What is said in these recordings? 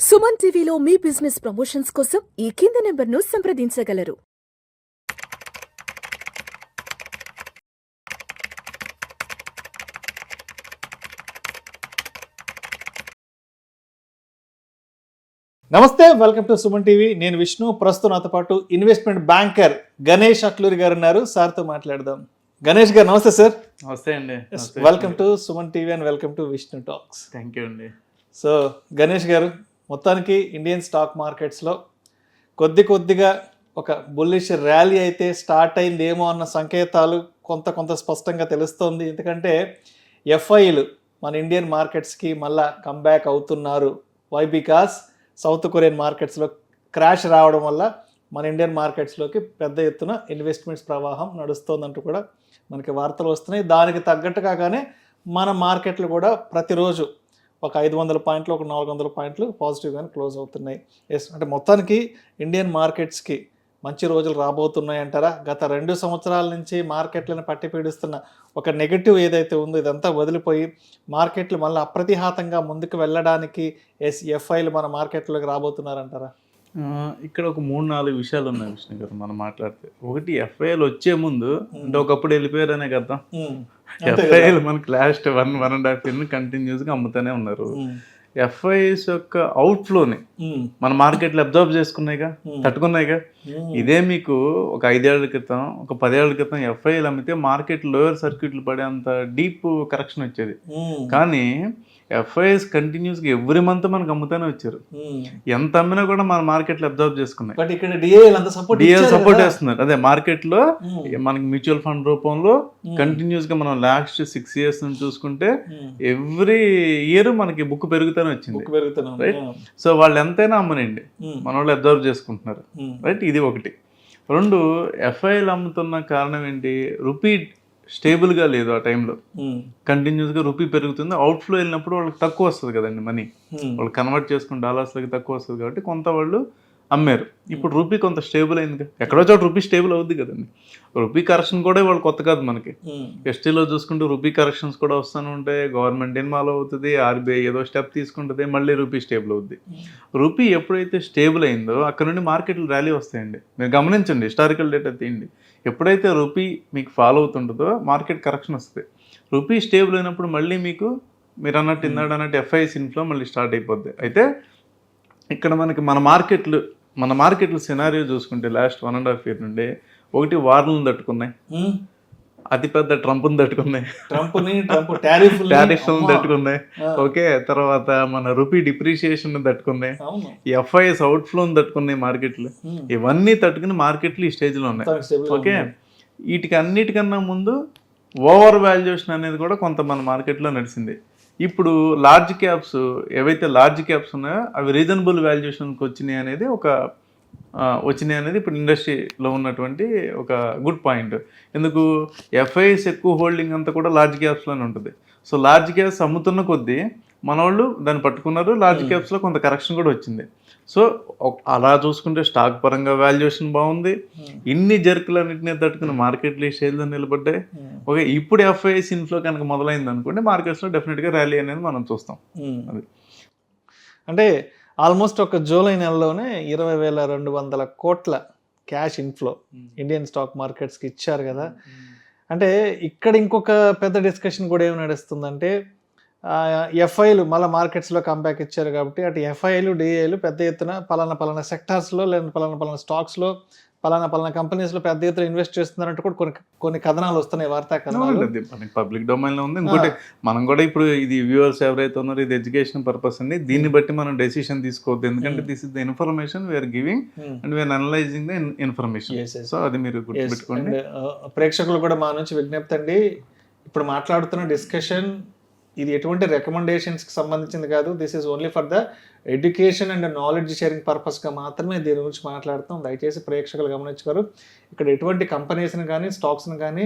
సుమన్ టీవీలో మీ business promotions కోసం ఈ కింది నెంబర్ను సంప్రదించగలరు. నమస్తే, వెల్కమ్ టు సుమన్ టీవీ. నేను విష్ణు. ప్రస్తుతం నాతో పాటు ఇన్వెస్ట్మెంట్ బ్యాంకర్ గణేష్ అట్లూరి గారు ఉన్నారు. సార్తో మాట్లాడదాం. గణేష్ గారు నమస్తే సార్. నమస్తే అండి. Welcome to Suman TV and welcome to Vishnu talks. Thank you అండి. సో గణేష్ గారు, మొత్తానికి ఇండియన్ స్టాక్ మార్కెట్స్లో కొద్దిగా ఒక బుల్లిష్ ర్యాలీ అయితే స్టార్ట్ అయిందేమో అన్న సంకేతాలు కొంత స్పష్టంగా తెలుస్తోంది. ఎందుకంటే ఎఫ్ఐలు మన ఇండియన్ మార్కెట్స్కి మళ్ళా కంబ్యాక్ అవుతున్నారు. వై? బికాస్ సౌత్ కొరియన్ మార్కెట్స్లో క్రాష్ రావడం వల్ల మన ఇండియన్ మార్కెట్స్లోకి పెద్ద ఎత్తున ఇన్వెస్ట్మెంట్స్ ప్రవాహం నడుస్తోందంటూ కూడా మనకి వార్తలు వస్తున్నాయి. దానికి తగ్గట్టుగానే మన మార్కెట్లు కూడా ప్రతిరోజు ఒక 500 పాయింట్లు, ఒక 400 పాయింట్లు పాజిటివ్గానే క్లోజ్ అవుతున్నాయి. ఎస్, అంటే మొత్తానికి ఇండియన్ మార్కెట్స్కి మంచి రోజులు రాబోతున్నాయి అంటారా? గత 2 సంవత్సరాల నుంచి మార్కెట్లను పట్టి పీడిస్తున్న ఒక నెగటివ్ ఏదైతే ఉందో ఇదంతా వదిలిపోయి మార్కెట్లు మళ్ళీ అప్రతిహాతంగా ముందుకు వెళ్ళడానికి ఎఫ్ఐలు మన మార్కెట్లోకి రాబోతున్నారంటారా? ఇక్కడ ఒక 3-4 విషయాలు ఉన్నాయి విష్ణు గారు మనం మాట్లాడితే. ఒకటి, ఎఫ్ఐఎల్ వచ్చే ముందు అంటే ఒకప్పుడు వెళ్ళిపోయారనే కదా. ఎఫ్ఐఎల్ మనకి లాస్ట్ 1.5 year కంటిన్యూస్గా అమ్ముతూనే ఉన్నారు. ఎఫ్ఐఎస్ యొక్క అవుట్ఫ్లోని మన మార్కెట్లో అబ్జర్వ్ చేసుకున్నాయిగా, తట్టుకున్నాయిగా. ఇదే మీకు ఒక 5 ఏళ్ల క్రితం, ఒక 10 ఏళ్ల క్రితం ఎఫ్ఐఎల్ అమ్మితే మార్కెట్ లోయర్ సర్క్యూట్లు పడే అంత డీప్ కరెక్షన్ వచ్చేది. కానీ ఎఫ్ఐఎస్ కంటిన్యూస్గా ఎవ్రీ మంత్ మనకు అమ్ముతూనే వచ్చారు. ఎంత అమ్మినా కూడా మన మార్కెట్లో అబ్జర్వ్ చేసుకున్నాయి. బట్ ఇక్కడ డిఏఎల్ సపోర్ట్ చేస్తున్నారు. అదే మార్కెట్లో మనకి మ్యూచువల్ ఫండ్ రూపంలో కంటిన్యూస్గా మనం లాస్ట్ 6 years నుంచి చూసుకుంటే ఎవ్రీ ఇయర్ మనకి బుక్ పెరుగుతూనే వచ్చింది. రైట్. సో వాళ్ళు ఎంతైనా అమ్మనండి, మన వాళ్ళు అబ్జర్వ్ చేసుకుంటున్నారు. రైట్, ఇది ఒకటి. 2, ఎఫ్ఐఎల్ అమ్ముతున్న కారణం ఏంటి? రూపీ స్టేబుల్గా లేదు ఆ టైంలో. కంటిన్యూస్గా రూపీ పెరుగుతుంది. అవుట్ఫ్లో వెళ్ళినప్పుడు వాళ్ళకి తక్కువ వస్తుంది కదండి మనీ. వాళ్ళు కన్వర్ట్ చేసుకుని డాలర్స్లోకి తక్కువ వస్తుంది కాబట్టి కొంత వాళ్ళు అమ్మారు. ఇప్పుడు రూపీ కొంత స్టేబుల్ అయింది. ఎక్కడో చోట రూపీ స్టేబుల్ అవుద్ది కదండి. రూపీ కరెక్షన్ కూడా వాళ్ళు కొత్త కాదు మనకి. ఎస్టీలో చూసుకుంటే రూపీ కరెక్షన్స్ కూడా వస్తూనే ఉంటాయి. గవర్నమెంట్ ఇన్వాల్వ్ అవుతుంది, ఆర్బీఐ ఏదో స్టెప్ తీసుకుంటుంది, మళ్ళీ రూపీ స్టేబుల్ అవుద్ది. రూపీ ఎప్పుడైతే స్టేబుల్ అయిందో అక్కడ నుండి మార్కెట్లు ర్యాలీ వస్తాయండి. మీరు గమనించండి, హిస్టారికల్ డేటా తీయండి. ఎప్పుడైతే రూపీ మీకు ఫాలో అవుతుంటుందో మార్కెట్ కరెక్షన్ వస్తుంది. రూపీ స్టేబుల్ అయినప్పుడు మళ్ళీ మీకు మీరు అన్నట్టు ఇందాడన్నట్టు ఎఫ్ఐఎస్ ఇన్ఫ్లో మళ్ళీ స్టార్ట్ అయిపోద్ది. అయితే ఇక్కడ మనకి మన మార్కెట్లు సినారియో చూసుకుంటే లాస్ట్ 1.5 year నుండి ఒకటి వార్లను తట్టుకున్నాయి, అతిపెద్ద ట్రంప్ని తట్టుకున్నాయి, టారిఫ్లను తట్టుకున్నాయి. ఓకే, తర్వాత మన రూపీ డిప్రిషియేషన్ తట్టుకున్నాయి, ఎఫ్ఐఎస్ అవుట్ఫ్లోని తట్టుకున్నాయి మార్కెట్లు. ఇవన్నీ తట్టుకుని మార్కెట్లు ఈ స్టేజ్లో ఉన్నాయి. ఓకే, వీటికి అన్నిటికన్నా ముందు ఓవర్ వాల్యుయేషన్ అనేది కూడా కొంత మన మార్కెట్లో నడిచింది. ఇప్పుడు లార్జ్ క్యాప్స్ ఏవైతే లార్జ్ క్యాప్స్ ఉన్నాయో అవి రీజనబుల్ వాల్యుయేషన్కి వచ్చినాయి అనేది ఇప్పుడు ఇండస్ట్రీలో ఉన్నటువంటి ఒక గుడ్ పాయింట్. ఎందుకు? ఎఫ్ఐఎస్ ఎక్కువ హోల్డింగ్ అంతా కూడా లార్జ్ క్యాప్స్లోనే ఉంటుంది. సో లార్జ్ క్యాప్స్ అమ్ముతున్న కొద్దీ మన వాళ్ళు దాన్ని పట్టుకున్నారు. లార్జ్ క్యాప్స్లో కొంత కరెక్షన్ కూడా వచ్చింది. సో అలా చూసుకుంటే స్టాక్ పరంగా వాల్యుయేషన్ బాగుంది. ఇన్ని జర్కులన్నింటినీ తట్టుకుని మార్కెట్లు ఈ స్టేజ్లో నిలబడ్డాయి. ఓకే, ఇప్పుడు ఎఫ్ఐఎస్ ఇన్ఫ్లో కనుక మొదలైంది అనుకోండి, మార్కెట్స్లో డెఫినెట్గా ర్యాలీ అనేది మనం చూస్తాం. అది అంటే ఆల్మోస్ట్ ఒక జూలై నెలలోనే 20,200 కోట్ల క్యాష్ ఇన్ఫ్లో ఇండియన్ స్టాక్ మార్కెట్స్కి ఇచ్చారు కదా. అంటే ఇక్కడ ఇంకొక పెద్ద డిస్కషన్ కూడా ఏమి నడుస్తుందంటే, ఎఫ్ఐలు మళ్ళీ మార్కెట్స్లో కంబ్యాక్ ఇచ్చారు కాబట్టి అటు ఎఫ్ఐలు డిఐలు పెద్ద ఎత్తున పలానా సెక్టార్స్లో లేదా పలానా స్టాక్స్లో పలానా కంపెనీస్లో పెద్ద ఎత్తున ఇన్వెస్ట్ చేస్తున్నారంటూ కూడా కొన్ని కథనాలు వస్తున్నాయి, వార్తా కథనాలు. మనకి పబ్లిక్ డొమైన్లో ఉంది. ఇంకోటి, మనం కూడా ఇప్పుడు ఇది వ్యూవర్స్ ఎవరైతే ఉన్నారో ఇది ఎడ్యుకేషన్ పర్పస్ అండి. దీన్ని బట్టి మనం డెసిషన్ తీసుకోవద్దు. ఎందుకంటే this is the information we are giving and we are analysing the information. So అది మీరు గుర్తుపెట్టుకోండి. ప్రేక్షకులు కూడా మా నుంచి విజ్ఞప్తి అండి, ఇప్పుడు మాట్లాడుతున్న డిస్కషన్ ఇది ఎటువంటి రికమెండేషన్స్కి సంబంధించింది కాదు. This is only for the education and knowledge sharing పర్పస్గా మాత్రమే దీని గురించి మాట్లాడుతాం. దయచేసి ప్రేక్షకులు గమనించుకోరు. ఇక్కడ ఎటువంటి కంపెనీస్ని కానీ స్టాక్స్ని కానీ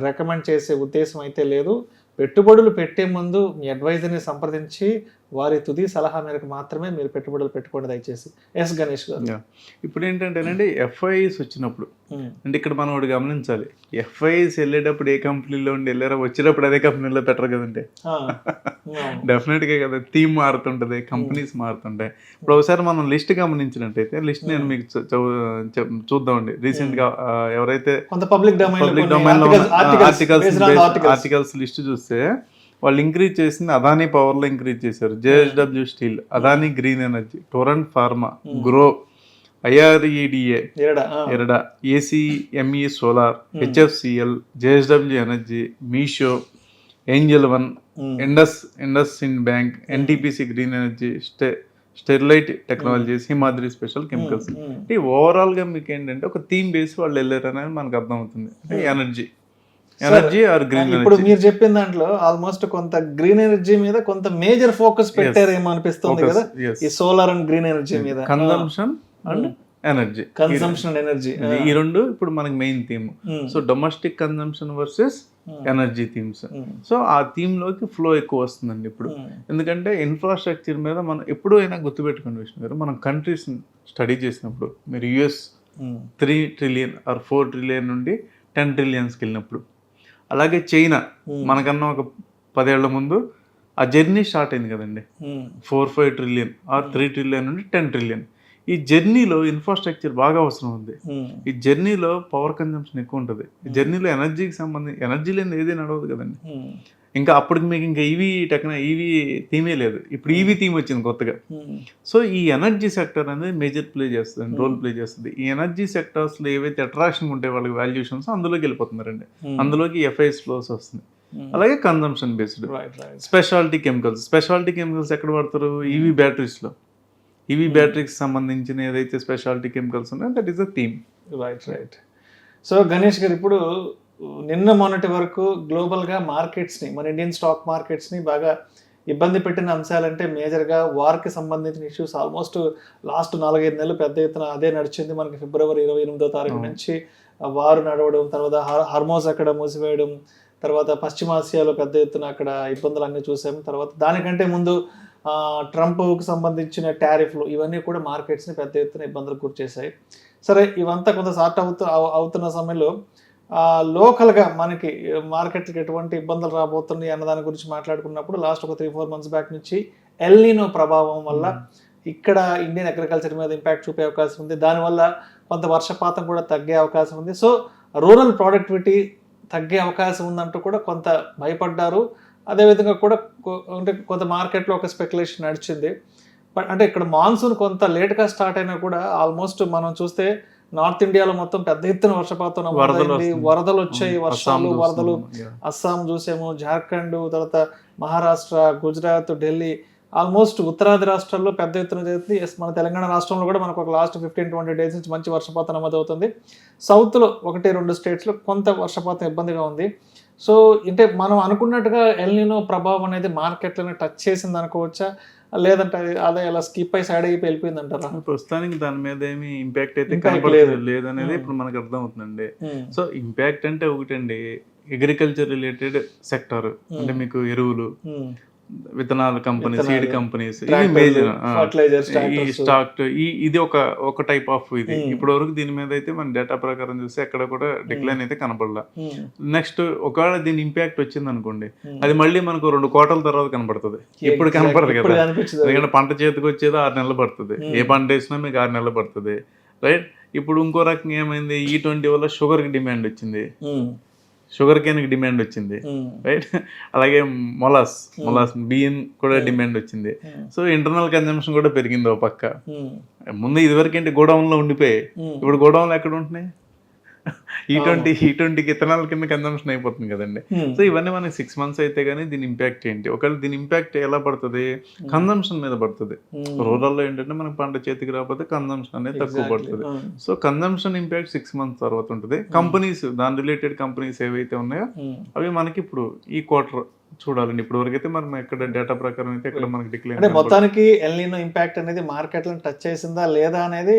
రికమెండ్ చేసే ఉద్దేశం అయితే లేదు. పెట్టుబడులు పెట్టే ముందు మీ అడ్వైజర్ని సంప్రదించి వారి తుది సలహా మేరకు మాత్రమే మీరు పెట్టుబడులు పెట్టుకోండి దయచేసి. ఎస్ గణేష్ గారు. ఇప్పుడు ఏంటంటేనండి ఎఫ్ఐఎస్ వచ్చినప్పుడు అంటే ఇక్కడ మనం ఒకటి గమనించాలి, ఎఫ్ఐఎస్ వెళ్ళేటప్పుడు ఏ కంపెనీలో ఉండి వెళ్ళారో వచ్చేటప్పుడు అదే కంపెనీలో పెట్టరు కదండి. డెఫినెట్గా కదా, థీమ్ మారుతుంటది, కంపెనీస్ మారుతుంటాయి. ఇప్పుడు ఒకసారి మనం లిస్ట్ గమనించినట్టయితే, లిస్ట్ నేను మీకు చూద్దామండి. రీసెంట్ గా ఎవరైతే పబ్లిక్ డొమైన్ లో ఆర్టికల్స్ లిస్ట్ చూస్తే వాళ్ళు ఇంక్రీజ్ చేసింది అదానీ పవర్ లో ఇంక్రీజ్ చేశారు, JSW steel, Adani green energy, Torrent pharma, Groww, IREDA, IREDA, ACME solar, HFCL, JSW energy, Meesho, Angel One, IndusInd bank, NTPC green energy, Sterlite technologies, Himadri special chemicals. అంటే ఓవరాల్ గా మీకు ఏంటంటే ఒక థీమ్ బేస్ వాళ్ళు వెళ్ళారు అనేది మనకు అర్థమవుతుంది. అంటే ఎనర్జీ ఆర్ గ్రీన్ ఎనర్జీ. ఇప్పుడు మీరు చెప్పిన దాంట్లో ఆల్మోస్ట్ కొంత గ్రీన్ ఎనర్జీ మీద కొంత మేజర్ ఫోకస్ పెట్టారేమో అనిపిస్తుంది కదా, ఈ సోలార్ అండ్ గ్రీన్ ఎనర్జీ మీద. Consumption and energy, consumption energy, ఈ రెండు ఇప్పుడు మనకి main theme. So domestic consumption versus energy themes. So ఆ థీమ్ లోకి ఫ్లో ఎక్కువ వస్తుందండి ఇప్పుడు. ఎందుకంటే ఇన్ఫ్రాస్ట్రక్చర్ మీద మనం ఎప్పుడూ అయినా గుర్తుపెట్టుకునే విషయం గారు, మనం కంట్రీస్ స్టడీ చేసినప్పుడు మీరు US 3 ట్రిలియన్ ఆర్ 4 ట్రిలియన్ నుండి 10 ట్రిలియన్స్కి వెళ్ళినప్పుడు, అలాగే చైనా మనకన్నా ఒక 10 ఏళ్ల ముందు ఆ జర్నీ స్టార్ట్ అయింది కదండి, 4-5 ట్రిలియన్ ఆర్ 3 ట్రిలియన్ నుండి 10 ట్రిలియన్. ఈ జర్నీలో ఇన్ఫ్రాస్ట్రక్చర్ బాగా అవసరం ఉంది. ఈ జర్నీలో పవర్ కన్జంప్షన్ ఎక్కువ ఉంటుంది. ఈ జర్నీలో ఎనర్జీకి సంబంధించి, ఎనర్జీ లేని ఏది నడవదు కదండి. ఇంకా అప్పటికి మీకు ఇంకా ఈవీ థీమే లేదు, ఇప్పుడు ఈవీ థీమ్ వచ్చింది కొత్తగా. సో ఈ ఎనర్జీ సెక్టర్ అనేది మేజర్ ప్లే చేస్తుంది, రోల్ ప్లే చేస్తుంది. ఈ ఎనర్జీ సెక్టర్స్లో ఏవైతే అట్రాక్షన్ ఉంటాయి వాళ్ళకి వాల్యుయేషన్స్, అందులోకి వెళ్ళిపోతున్నారండి. అందులోకి FIS ఫ్లోస్ వస్తుంది. అలాగే కన్జంప్షన్ బేస్డ్ స్పెషాలిటీ కెమికల్స్ ఎక్కడ వాడతారు? ఈవీ బ్యాటరీస్లో. ఈవీ బ్యాటరీకి సంబంధించిన ఏదైతే స్పెషాలిటీ కెమికల్స్ ఉన్నాయో that is a theme. Right. So Ganesh గారు, ఇప్పుడు నిన్న మొన్నటి వరకు గ్లోబల్గా మార్కెట్స్ని, మన ఇండియన్ స్టాక్ మార్కెట్స్ని బాగా ఇబ్బంది పెట్టిన అంశాలంటే మేజర్గా వార్కి సంబంధించిన ఇష్యూస్. ఆల్మోస్ట్ లాస్ట్ 4-5 నెలలు పెద్ద ఎత్తున అదే నడిచింది. మనకి ఫిబ్రవరి 28వ తారీఖు నుంచి వారు నడవడం, తర్వాత హార్మోస్ అక్కడ మూసివేయడం, తర్వాత పశ్చిమాసియాలో పెద్ద ఎత్తున అక్కడ ఇబ్బందులు అన్నీ చూసాము. తర్వాత దానికంటే ముందు ట్రంప్కి సంబంధించిన టారిఫ్లు, ఇవన్నీ కూడా మార్కెట్స్ని పెద్ద ఎత్తున ఇబ్బందులకు గురి చేశాయి. సరే, ఇవంతా కొంత సార్ట్ అవుతున్న సమయంలో లోకల్గా మనకి మార్కెట్కి ఎటువంటి ఇబ్బందులు రాబోతున్నాయి అన్న దాని గురించి మాట్లాడుకున్నప్పుడు, లాస్ట్ ఒక 3-4 మంత్స్ బ్యాక్ నుంచి ఎల్నినో ప్రభావం వల్ల ఇక్కడ ఇండియన్ అగ్రికల్చర్ మీద ఇంపాక్ట్ చూపే అవకాశం ఉంది. దానివల్ల కొంత వర్షపాతం కూడా తగ్గే అవకాశం ఉంది. సో రూరల్ ప్రొడక్టివిటీ తగ్గే అవకాశం ఉందంటూ కూడా కొంత భయపడ్డారు. అదేవిధంగా కూడా అంటే కొంత మార్కెట్లో ఒక స్పెక్యులేషన్ నడిచింది. బట్ అంటే ఇక్కడ మాన్సూన్ కొంత లేట్గా స్టార్ట్ అయినా కూడా ఆల్మోస్ట్ మనం చూస్తే నార్త్ ఇండియాలో మొత్తం పెద్ద ఎత్తున వర్షపాతం, వరదలు వచ్చాయి, వరదలు అస్సాం చూసాము, జార్ఖండ్, తర్వాత మహారాష్ట్ర, గుజరాత్, ఢిల్లీ, ఆల్మోస్ట్ ఉత్తరాది రాష్ట్రాల్లో పెద్ద ఎత్తున జరుగుతుంది. మన తెలంగాణ రాష్ట్రంలో కూడా మనకు ఒక లాస్ట్ 15-20 డేస్ నుంచి మంచి వర్షపాతం నమోదవుతుంది. సౌత్లో 1-2 స్టేట్స్లో కొంత వర్షపాతం ఇబ్బందిగా ఉంది. సో అంటే మనం అనుకున్నట్టుగా ఎల్నినో ప్రభావం అనేది మార్కెట్లను టచ్ చేసింది అనుకోవచ్చా, లేదంటే అదే అలా స్కిప్ అయి సైడ్ అయిపోయి వెళ్ళిపోయింది అంటారా? ప్రస్తుతానికి దాని మీద ఏమి ఇంపాక్ట్ అయితే కనపడలేదు లేదనేది ఇప్పుడు మనకు అర్థం అవుతుందండి. సో ఇంపాక్ట్ అంటే ఒకటండి, అగ్రికల్చర్ రిలేటెడ్ సెక్టర్ అంటే మీకు ఎరువులు, విత్తనాల కంపెనీ, సీడ్ కంపెనీస్, ఇది మేజర్. ఈ స్టాక్ ఇది ఒక టైప్ ఆఫ్ ఇది. ఇప్పటి వరకు దీని మీద అయితే మన డేటా ప్రకారం చూస్తే ఎక్కడ కూడా డిక్లైన్ అయితే కనపడలా. నెక్స్ట్ ఒకవేళ దీని ఇంపాక్ట్ వచ్చింది అనుకోండి, అది మళ్ళీ మనకు 2 క్వార్టర్ల తర్వాత కనపడుతుంది. ఇప్పుడు కనపడదు కదా, ఎందుకంటే పంట చేతికి వచ్చేది 6 నెలలు పడుతుంది. ఏ పంట వేసినా మీకు 6 నెలలు పడుతుంది, రైట్? ఇప్పుడు ఇంకో రకంగా ఏమైంది, E20 వల్ల షుగర్కి డిమాండ్ వచ్చింది, షుగర్ కేన్కి డిమాండ్ వచ్చింది, రైట్? అలాగే మొలాస్ బియ్యం కూడా డిమాండ్ వచ్చింది. సో ఇంటర్నల్ కన్జంప్షన్ కూడా పెరిగింది ఓ పక్క. ముందు ఇదివరకు ఏంటి, గోడౌన్లో ఉండిపోయి, ఇప్పుడు గోడౌన్లు ఎక్కడ ఉంటున్నాయి? E20కి ఇథనాల్ కింద కన్జంప్షన్ అయిపోతుంది కదండి. సో ఇవన్నీ మనకి 6 మంత్స్ అయితే కానీ దీని ఇంపాక్ట్ ఏంటి, ఒకవేళ దీని ఇంపాక్ట్ ఎలా పడుతుంది, కన్జంప్షన్ మీద పడుతుంది. రూరల్లో ఏంటంటే మనకి పంట చేతికి రాకపోతే కన్జంప్షన్ అనేది తక్కువ పడుతుంది. సో కన్జంప్షన్ ఇంపాక్ట్ 6 మంత్స్ తర్వాత ఉంటుంది. కంపెనీస్, దాని రిలేటెడ్ కంపెనీస్ ఏవైతే ఉన్నాయో అవి మనకి ఇప్పుడు ఈ క్వార్టర్ చూడాలండి. ఇప్పుడు వరకు అయితే మనం ఎక్కడ డేటా ప్రకారం అయితే ఎక్కడ మనకి డిక్లైన్, అంటే మొత్తానికి ఎల్నినో ఇంపాక్ట్ అనేది మార్కెట్లను టచ్ చేసిందా లేదా అనేది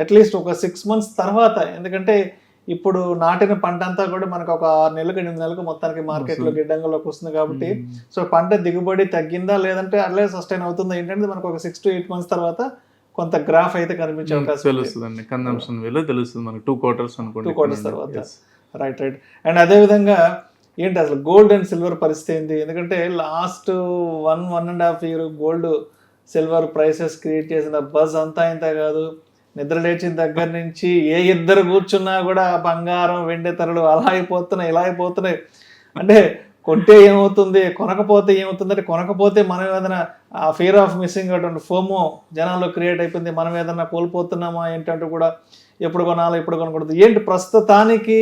అట్లీస్ట్ ఒక 6 మంత్స్ తర్వాత. ఎందుకంటే ఇప్పుడు నాటిన పంట అంతా కూడా మనకు ఒక 6 నెలలకు 8 నెలలకు మొత్తానికి మార్కెట్లో గిడ్డంగంలోకి వస్తుంది కాబట్టి సో పంట దిగుబడి తగ్గిందా లేదంటే అట్లే సస్టైన్ అవుతుందా ఏంటంటే మనకు ఒక 6 to 8 months తర్వాత కొంత గ్రాఫ్ అయితే కనిపించే అవకాశం తెలుస్తుంది. కన్జంప్షన్ వేలో తెలుస్తుంది మనకి 2 quarters అనుకోండి, 2 quarters తర్వాత. రైట్. అండ్ అదే విధంగా ఏంటి అసలు గోల్డ్ అండ్ సిల్వర్ పరిస్థితి ఏంటి? ఎందుకంటే last 1.5 year gold silver prices create చేసిన బజ్ అంతా ఇంత కాదు. నిద్ర లేచిన దగ్గర నుంచి ఏ ఇద్దరు కూర్చున్నా కూడా బంగారం వెండి ధరలు అలా అయిపోతున్నాయి, ఇలా అయిపోతున్నాయి. అంటే కొంటే ఏమవుతుంది, కొనకపోతే ఏమవుతుంది అంటే కొనకపోతే మనం ఏదైనా ఆ ఫియర్ ఆఫ్ మిస్సింగ్ అటువంటి ఫోమో జనాల్లో క్రియేట్ అయిపోయింది. మనం ఏదైనా కోల్పోతున్నామా ఏంటంటూ కూడా ఎప్పుడు కొనాలో ఎప్పుడు కొనకూడదు ఏంటి ప్రస్తుతానికి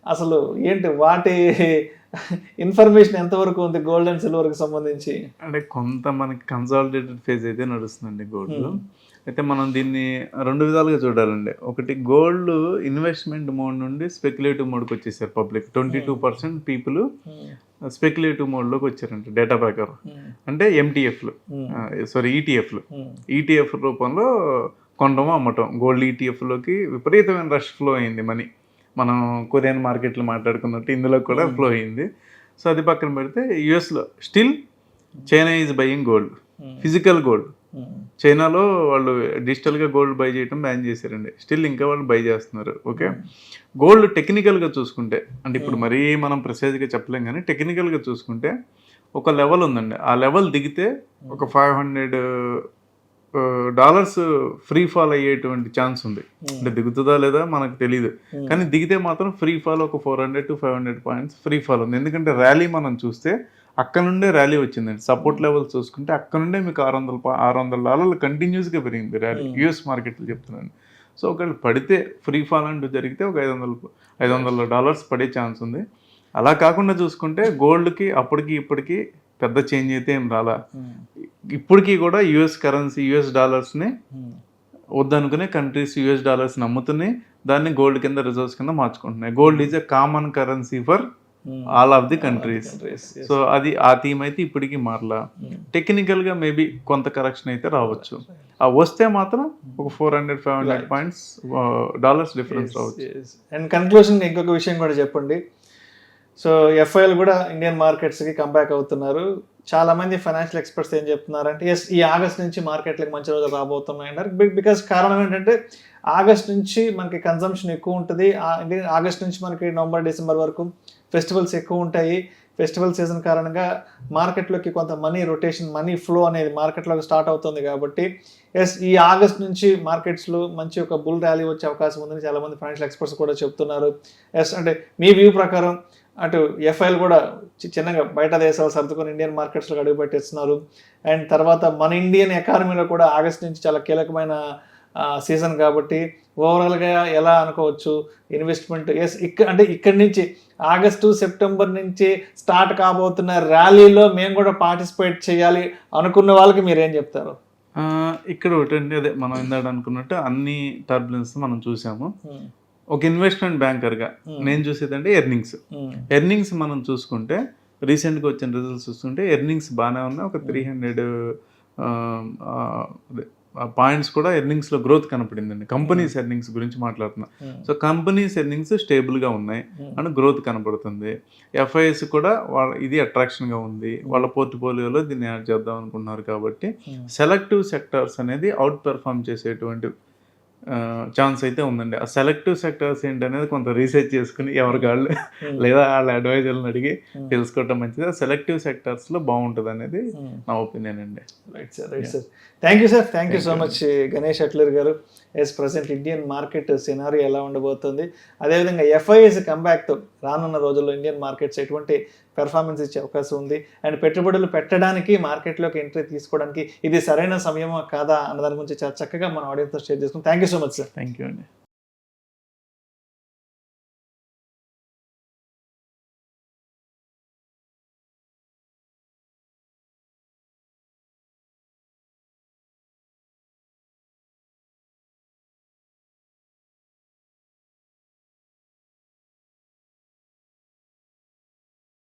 అసలు ఏంటి వాటి ఇన్ఫర్మేషన్ ఎంతవరకు ఉంది గోల్డ్ అండ్ సిల్వర్కి సంబంధించి? అంటే కొంత మనకి కన్సాలిడేటెడ్ ఫేజ్ అయితే నడుస్తుందండి గోల్డ్. అయితే మనం దీన్ని 2 విధాలుగా చూడాలండి. ఒకటి, గోల్డ్ ఇన్వెస్ట్మెంట్ మోడ్ నుండి స్పెక్యులేటివ్ మోడ్కి వచ్చేసారు పబ్లిక్. 22% పీపుల్ స్పెక్యులేటివ్ మోడ్లోకి వచ్చారంట డేటా ప్రకారం. అంటే ఎంటీఎఫ్లు ఈటీఎఫ్లు ఈటీఎఫ్ రూపంలో కొనడం అమ్మటం. గోల్డ్ ఈటీఎఫ్లోకి విపరీతమైన రష్ ఫ్లో అయింది మనీ. మనం కొరియన్ మార్కెట్లు మాట్లాడుకున్నట్టు ఇందులో కూడా ఫ్లో అయింది. సో అది పక్కన పెడితే యుఎస్లో still China is buying gold, physical gold. చైనాలో వాళ్ళు డిజిటల్గా గోల్డ్ బై చేయడం బ్యాన్ చేశారండి. స్టిల్ ఇంకా వాళ్ళు బై చేస్తున్నారు. ఓకే, గోల్డ్ టెక్నికల్గా చూసుకుంటే అంటే ఇప్పుడు మరీ మనం ప్రెసైజ్గా చెప్పలేం కానీ టెక్నికల్గా చూసుకుంటే ఒక లెవెల్ ఉందండి. ఆ లెవెల్ దిగితే ఒక $500 ఫ్రీ ఫాల్ అయ్యేటువంటి ఛాన్స్ ఉంది. అంటే దిగుతుందా లేదా మనకు తెలియదు, కానీ దిగితే మాత్రం ఫ్రీ ఫాల్ ఒక 400 to 500 points ఫ్రీ ఫాల్ ఉంది. ఎందుకంటే ర్యాలీ మనం చూస్తే అక్కడ నుండే ర్యాలీ వచ్చిందండి. సపోర్ట్ లెవెల్ చూసుకుంటే అక్కడ నుండే మీకు $600 కంటిన్యూస్గా పెరిగింది ర్యాలీ యుఎస్ మార్కెట్లో చెప్తున్నాను. సో ఒకవేళ పడితే ఫ్రీ ఫాల్ అంటూ జరిగితే ఒక $500 పడే ఛాన్స్ ఉంది. అలా కాకుండా చూసుకుంటే గోల్డ్కి అప్పటికి ఇప్పటికి పెద్ద చేంజ్ అయితే ఏం రాలా. ఇప్పటికీ కూడా యుఎస్ కరెన్సీ యుఎస్ డాలర్స్ని వద్దనుకునే కంట్రీస్ యుఎస్ డాలర్స్ని అమ్ముతున్నాయి, దాన్ని గోల్డ్ కింద రిజర్వ్స్ కింద మార్చుకుంటున్నాయి. Gold is a common currency for all of the countries. So అది ఆ థీమ్ అయితే ఇప్పటికీ మారలా. టెక్నికల్గా మేబీ కొంత కరెక్షన్ అయితే రావచ్చు. ఆ వస్తే మాత్రం ఒక 400-500 points డాలర్స్ డిఫరెన్స్ రావచ్చు. అండ్ కన్క్లూషన్ ఇంకొక విషయం కూడా చెప్పండి. సో ఎఫ్ఐఎల్ కూడా ఇండియన్ మార్కెట్స్కి కంబ్యాక్ అవుతున్నారు. చాలా మంది ఫైనాన్షియల్ ఎక్స్పర్ట్స్ ఏం చెప్తున్నారంటే ఈ ఆగస్ట్ నుంచి మార్కెట్లకు మంచి రోజులు రాబోతున్నాయి అంటారు. బికాస్ కారణం ఏంటంటే ఆగస్ట్ నుంచి మనకి కన్సంప్షన్ ఎక్కువ ఉంటుంది. ఆగస్ట్ నుంచి మనకి నవంబర్ డిసెంబర్ వరకు ఫెస్టివల్స్ ఎక్కువ ఉంటాయి. ఫెస్టివల్ సీజన్ కారణంగా మార్కెట్లోకి కొంత మనీ రొటేషన్, మనీ ఫ్లో అనేది మార్కెట్లోకి స్టార్ట్ అవుతుంది. కాబట్టి ఈ ఆగస్ట్ నుంచి మార్కెట్స్లో మంచి ఒక బుల్ ర్యాలీ వచ్చే అవకాశం ఉందని చాలామంది ఫైనాన్షియల్ ఎక్స్పర్ట్స్ కూడా చెప్తున్నారు. అంటే మీ వ్యూ ప్రకారం అటు ఎఫ్ఐఎల్ కూడా చిన్నగా బయట దేశాలు సర్దుకొని ఇండియన్ మార్కెట్స్లో అడుగుపెట్టేస్తున్నారు. అండ్ తర్వాత మన ఇండియన్ ఎకానమీలో కూడా ఆగస్ట్ నుంచి చాలా కీలకమైన సీజన్ కాబట్టి ఓవరాల్గా ఎలా అనుకోవచ్చు ఇన్వెస్ట్మెంట్? అంటే ఇక్కడి నుంచి ఆగస్టు సెప్టెంబర్ నుంచి స్టార్ట్ కాబోతున్న ర్యాలీలో మేము కూడా పార్టిసిపేట్ చేయాలి అనుకున్న వాళ్ళకి మీరేం చెప్తారు? ఇక్కడ ఒకటండి, అదే మనం ఇందాక అనుకున్నట్టు అన్ని టర్బులెన్స్ మనం చూసాము. ఒక ఇన్వెస్ట్మెంట్ బ్యాంకర్గా నేను చూసేదంటే ఎర్నింగ్స్ మనం చూసుకుంటే రీసెంట్గా వచ్చిన రిజల్ట్స్ చూసుకుంటే ఎర్నింగ్స్ బాగానే ఉన్నాయి. ఒక 300 పాయింట్స్ కూడా ఎర్నింగ్స్లో గ్రోత్ కనపడిందండి. కంపెనీస్ ఎర్నింగ్స్ గురించి మాట్లాడుతున్నా. సో కంపెనీస్ ఎర్నింగ్స్ స్టేబుల్గా ఉన్నాయి అండ్ గ్రోత్ కనపడుతుంది. ఎఫ్ఐఎస్ కూడా ఇది అట్రాక్షన్గా ఉంది. వాళ్ళ పోర్ట్ఫోలియోలో దీన్ని యాడ్ చేద్దాం అనుకుంటున్నారు. కాబట్టి సెలెక్టివ్ సెక్టార్స్ అనేది అవుట్ పెర్ఫార్మ్ చేసేటువంటి ఛాన్స్ అయితే ఉందండి. ఆ సెలెక్టివ్ సెక్టర్స్ ఏంటనేది కొంత రీసెర్చ్ చేసుకుని ఎవరికి వాళ్ళు లేదా వాళ్ళ అడ్వైజర్లను అడిగి తెలుసుకోవటం మంచిది. ఆ సెలెక్టివ్ సెక్టర్స్లో బాగుంటుంది అనేది నా ఒపీనియన్ అండి. Right sir. Thank you sir. Thank you so much Ganesh Atluri garu. Present Indian market scenario ఎలా ఉండబోతుంది, అదేవిధంగా ఎఫ్ఐఎస్ కంబ్యాక్తో రానున్న రోజుల్లో ఇండియన్ మార్కెట్స్ ఎటువంటి పెర్ఫార్మెన్స్ ఇచ్చే అవకాశం ఉంది, అండ్ పెట్టుబడులు పెట్టడానికి మార్కెట్లోకి ఎంట్రీ తీసుకోవడానికి ఇది సరైన సమయమా కాదా అన్న దాని గురించి చాలా చక్కగా మన ఆడియన్స్తో షేర్ చేసుకున్నాం. Thank you so much sir. Thank you అండి.